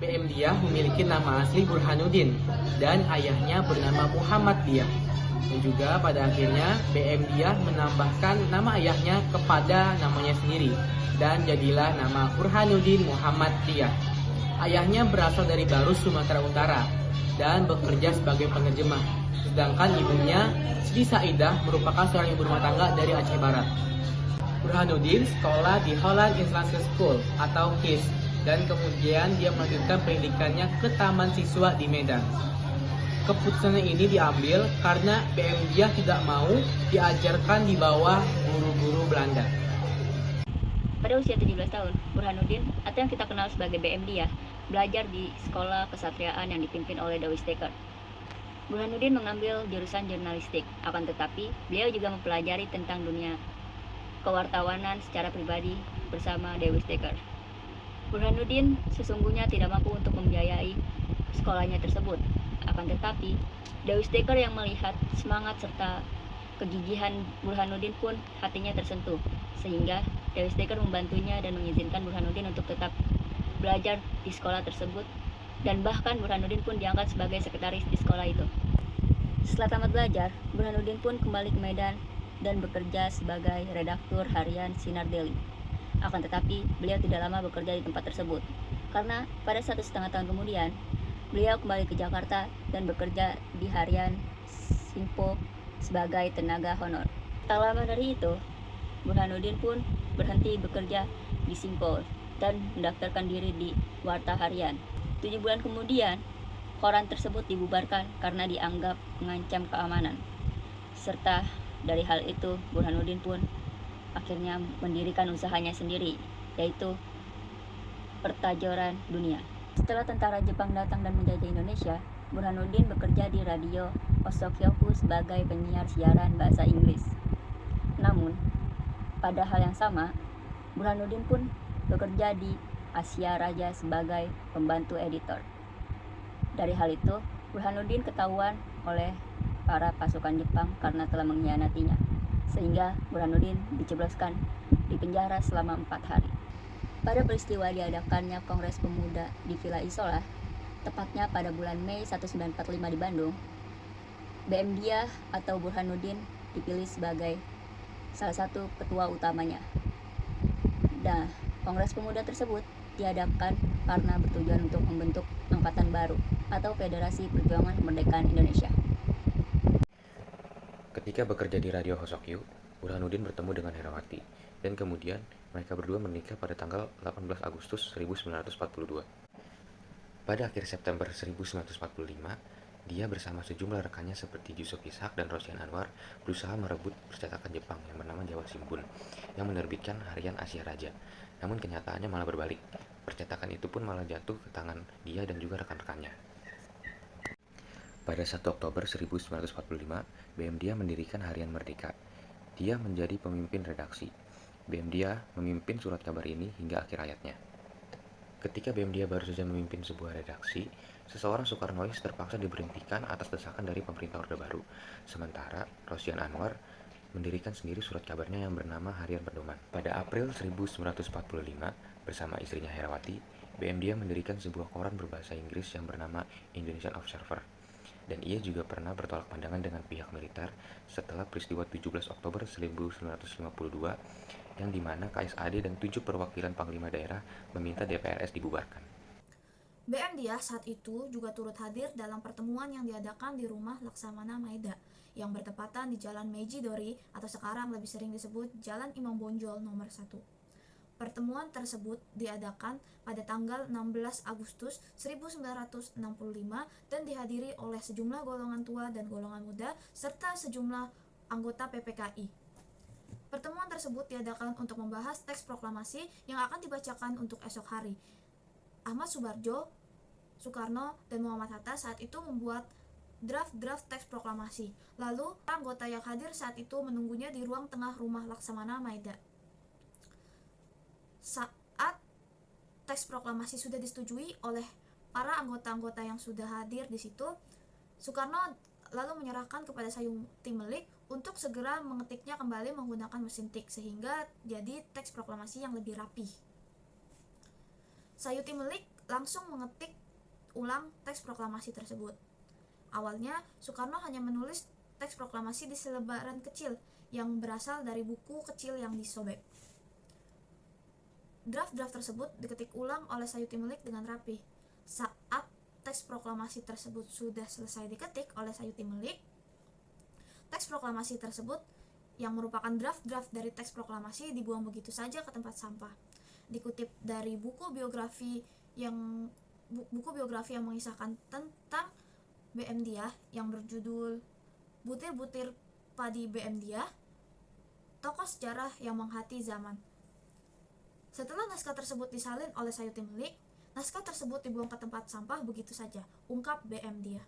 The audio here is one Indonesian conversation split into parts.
BM Diah memiliki nama asli Burhanuddin dan ayahnya bernama Muhammad Diah. Dan juga pada akhirnya BM Diah menambahkan nama ayahnya kepada namanya sendiri dan jadilah nama Burhanuddin Muhammad Diah. Ayahnya berasal dari Barus, Sumatera Utara dan bekerja sebagai penerjemah. Sedangkan ibunya, Siti Saidah, merupakan seorang ibu rumah tangga dari Aceh Barat. Burhanuddin sekolah di Holland International School atau HIS dan kemudian dia melanjutkan pendidikannya ke Taman Siswa di Medan. Keputusan ini diambil karena BM Diah tidak mau diajarkan di bawah guru-guru Belanda. Pada usia 17 tahun, Burhanuddin atau yang kita kenal sebagai BM Diah belajar di sekolah kesatriaan yang dipimpin oleh Dewi Steker. Burhanuddin mengambil jurusan jurnalistik, akan tetapi beliau juga mempelajari tentang dunia kewartawanan secara pribadi bersama Dewi Steker. Burhanuddin sesungguhnya tidak mampu untuk membiayai sekolahnya tersebut. Akan tetapi, Dewi Steker yang melihat semangat serta kegigihan Burhanuddin pun hatinya tersentuh, sehingga Dewi Steker membantunya dan mengizinkan Burhanuddin untuk tetap belajar di sekolah tersebut, dan bahkan Burhanuddin pun diangkat sebagai sekretaris di sekolah itu. Setelah tamat belajar, Burhanuddin pun kembali ke Medan dan bekerja sebagai redaktur harian Sinar Daily. Akan tetapi, beliau tidak lama bekerja di tempat tersebut, karena pada 1,5 tahun kemudian, beliau kembali ke Jakarta dan bekerja di harian Simpo sebagai tenaga honor. Tak lama dari itu, Burhanuddin pun berhenti bekerja di Simpo dan mendaftarkan diri di Warta Harian. 7 bulan kemudian, koran tersebut dibubarkan karena dianggap mengancam keamanan. Serta dari hal itu, Burhanuddin pun akhirnya mendirikan usahanya sendiri, yaitu Pertajoran Dunia. Setelah tentara Jepang datang dan menjajah Indonesia, Burhanuddin bekerja di Radio Hosokyoku sebagai penyiar siaran bahasa Inggris. Namun, pada hal yang sama, Burhanuddin pun bekerja di Asia Raja sebagai pembantu editor. Dari hal itu, Burhanuddin ketahuan oleh para pasukan Jepang karena telah mengkhianatinya, sehingga Burhanuddin dijebloskan di penjara selama 4 hari. Pada peristiwa diadakannya Kongres Pemuda di Villa Isola, tepatnya pada bulan Mei 1945 di Bandung, BM Diah atau Burhanuddin dipilih sebagai salah satu ketua utamanya. Nah, Kongres Pemuda tersebut diadakan karena bertujuan untuk membentuk angkatan baru atau Federasi Perjuangan Kemerdekaan Indonesia. Ketika bekerja di Radio Hosokyu, Burhanuddin bertemu dengan Herawati, dan kemudian mereka berdua menikah pada tanggal 18 Agustus 1942. Pada akhir September 1945, dia bersama sejumlah rekannya seperti Yusuf Ishak dan Rosian Anwar berusaha merebut percetakan Jepang yang bernama Jawa Shimbun yang menerbitkan harian Asia Raja. Namun kenyataannya malah berbalik. Percetakan itu pun malah jatuh ke tangan dia dan juga rekan-rekannya. Pada 1 Oktober 1945, BM Diah mendirikan Harian Merdeka. Dia menjadi pemimpin redaksi. BM Diah memimpin surat kabar ini hingga akhir hayatnya. Ketika BM Diah baru saja memimpin sebuah redaksi, seseorang Soekarnois terpaksa diberhentikan atas desakan dari pemerintah Orde Baru. Sementara Rosian Anwar mendirikan sendiri surat kabarnya yang bernama Harian Pedoman. Pada April 1945, bersama istrinya Herawati, BM Diah mendirikan sebuah koran berbahasa Inggris yang bernama Indonesian Observer. Dan ia juga pernah bertolak pandangan dengan pihak militer setelah peristiwa 17 Oktober 1952 yang dimana KSAD dan 7 perwakilan Panglima Daerah meminta DPRS dibubarkan. BM Diah saat itu juga turut hadir dalam pertemuan yang diadakan di rumah Laksamana Maeda yang bertepatan di Jalan Meiji Dori atau sekarang lebih sering disebut Jalan Imam Bonjol nomor 1. Pertemuan tersebut diadakan pada tanggal 16 Agustus 1965 dan dihadiri oleh sejumlah golongan tua dan golongan muda serta sejumlah anggota PPKI. Pertemuan tersebut diadakan untuk membahas teks proklamasi yang akan dibacakan untuk esok hari. Ahmad Subarjo, Soekarno, dan Muhammad Hatta saat itu membuat draft teks proklamasi. Lalu, anggota yang hadir saat itu menunggunya di ruang tengah rumah Laksamana Maeda. Saat teks proklamasi sudah disetujui oleh para anggota-anggota yang sudah hadir di situ, Soekarno lalu menyerahkan kepada Sayuti Melik untuk segera mengetiknya kembali menggunakan mesin tik sehingga jadi teks proklamasi yang lebih rapi. Sayuti Melik langsung mengetik ulang teks proklamasi tersebut. Awalnya, Soekarno hanya menulis teks proklamasi di selebaran kecil yang berasal dari buku kecil yang disobek. Draft-draft tersebut diketik ulang oleh Sayuti Melik dengan rapi. Saat teks proklamasi tersebut sudah selesai diketik oleh Sayuti Melik, teks proklamasi tersebut yang merupakan draft-draft dari teks proklamasi dibuang begitu saja ke tempat sampah. Dikutip dari buku biografi yang mengisahkan tentang BM Diah yang berjudul Butir-butir Padi BM Diah, tokoh sejarah yang menghati zaman. Setelah naskah tersebut disalin oleh Sayuti Melik, naskah tersebut dibuang ke tempat sampah begitu saja, ungkap BM Diah.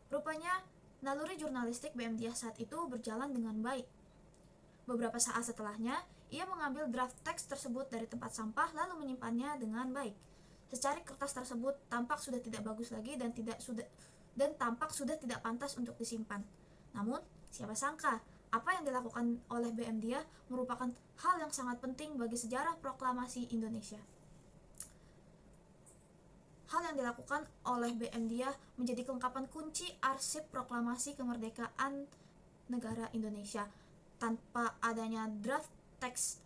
Rupanya, naluri jurnalistik BM Diah saat itu berjalan dengan baik. Beberapa saat setelahnya, ia mengambil draft teks tersebut dari tempat sampah lalu menyimpannya dengan baik. Secari kertas tersebut tampak sudah tidak bagus lagi dan tampak sudah tidak pantas untuk disimpan. Namun, siapa sangka apa yang dilakukan oleh BM Diah merupakan hal yang sangat penting bagi sejarah proklamasi Indonesia. Hal yang dilakukan oleh BM Diah menjadi kelengkapan kunci arsip proklamasi kemerdekaan negara Indonesia. Tanpa adanya draft teks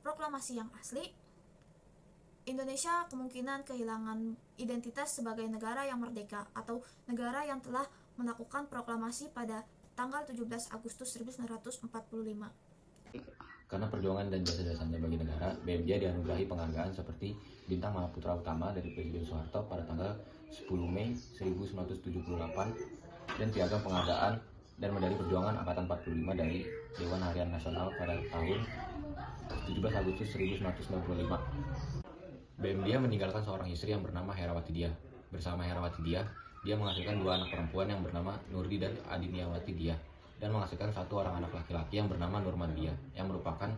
proklamasi yang asli, Indonesia kemungkinan kehilangan identitas sebagai negara yang merdeka atau negara yang telah melakukan proklamasi pada tanggal 17 Agustus 1945. Karena perjuangan dan jasa-jasanya bagi negara, BM Diah dianugerahi penghargaan seperti Bintang Mahaputra Utama dari Presiden Soeharto pada tanggal 10 Mei 1978 dan Piagam Penghargaan dan Medali Perjuangan Angkatan 45 dari Dewan Harian Nasional pada tahun 17 Agustus 1995. BM Diah meninggalkan seorang istri yang bernama Herawati Diah. Bersama Herawati Diah, dia menghasilkan 2 anak perempuan yang bernama Nurdi dan Adiniawati Diah, dan menghasilkan 1 orang anak laki-laki yang bernama Nurman Diah, yang merupakan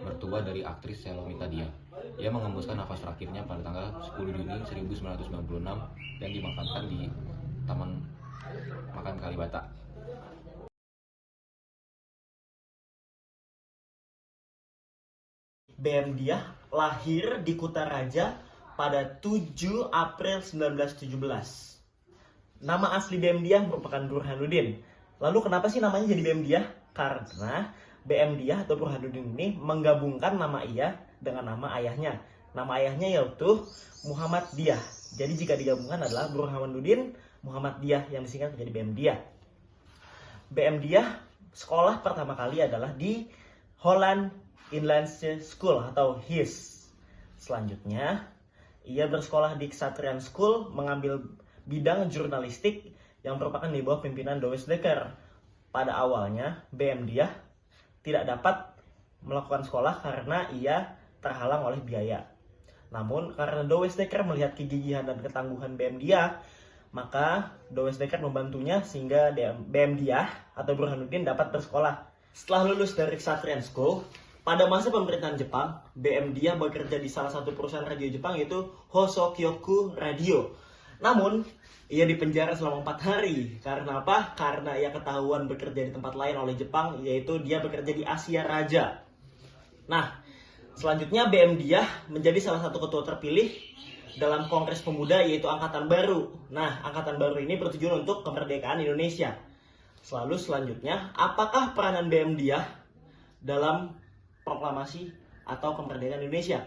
mertua dari aktris Selomita Diah. Ia mengembuskan nafas terakhirnya pada tanggal 10 Juni 1996 dan dimakamkan di Taman Makam Kalibata. BM Diah lahir di Kutaraja pada 7 April 1917. Nama asli BM Diah merupakan Burhanuddin. Lalu kenapa sih namanya jadi BM Diah? Karena BM Diah atau Burhanuddin ini menggabungkan nama ia dengan nama ayahnya. Nama ayahnya yaitu Muhammad Diah. Jadi jika digabungkan adalah Burhanuddin Muhammad Diah yang disingkat menjadi BM Diah. BM Diah sekolah pertama kali adalah di Holland Inlandse School atau HIS. Selanjutnya, ia bersekolah di Ksatrian School mengambil bidang jurnalistik yang merupakan di bawah pimpinan Douwes Dekker. Pada awalnya, BM Diah tidak dapat melakukan sekolah karena ia terhalang oleh biaya. Namun, karena Douwes Dekker melihat kegigihan dan ketangguhan BM Diah, maka Douwes Dekker membantunya sehingga BM Diah atau Burhanuddin dapat bersekolah. Setelah lulus dari Ksatrian School, pada masa pemerintahan Jepang, BM Diah bekerja di salah satu perusahaan radio Jepang yaitu Hosokyoku Radio. Namun, ia dipenjara selama 4 hari. Karena apa? Karena ia ketahuan bekerja di tempat lain oleh Jepang, yaitu dia bekerja di Asia Raja. Nah, selanjutnya BM Diah menjadi salah satu ketua terpilih dalam Kongres Pemuda yaitu Angkatan Baru. Nah, Angkatan Baru ini bertujuan untuk kemerdekaan Indonesia. Lalu selanjutnya, apakah peranan BM Diah dalam proklamasi atau kemerdekaan Indonesia?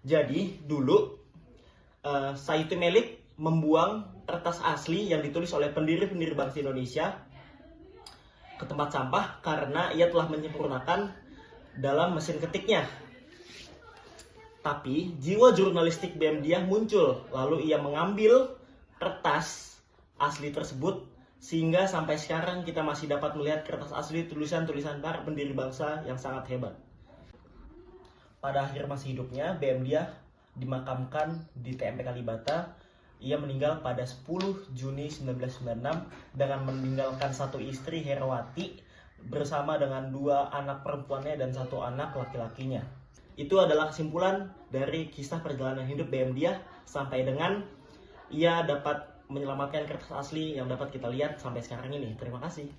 Jadi dulu Sayuti Melik membuang kertas asli yang ditulis oleh pendiri-pendiri bangsa Indonesia ke tempat sampah karena ia telah menyempurnakan dalam mesin ketiknya. Tapi jiwa jurnalistik BM Diah muncul, lalu ia mengambil kertas asli tersebut sehingga sampai sekarang kita masih dapat melihat kertas asli tulisan-tulisan para pendiri bangsa yang sangat hebat. Pada akhir masa hidupnya, BM Diah dimakamkan di TMP Kalibata. Ia meninggal pada 10 Juni 1996 dengan meninggalkan 1 istri Herawati bersama dengan 2 anak perempuannya dan 1 anak laki-lakinya. Itu adalah kesimpulan dari kisah perjalanan hidup BM Diah sampai dengan ia dapat menyelamatkan kertas asli yang dapat kita lihat sampai sekarang ini. Terima kasih.